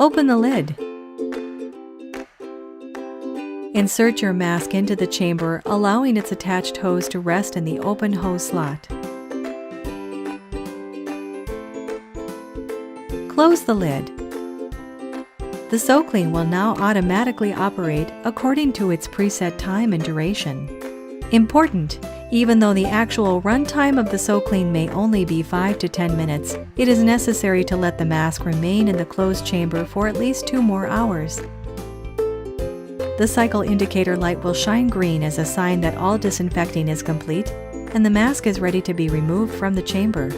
Open the lid. Insert your mask into the chamber, allowing its attached hose to rest in the open hose slot. Close the lid. The SoClean will now automatically operate according to its preset time and duration. Important: even though the actual runtime of the SoClean may only be 5 to 10 minutes, it is necessary to let the mask remain in the closed chamber for at least 2 more hours. The cycle indicator light will shine green as a sign that all disinfecting is complete and the mask is ready to be removed from the chamber.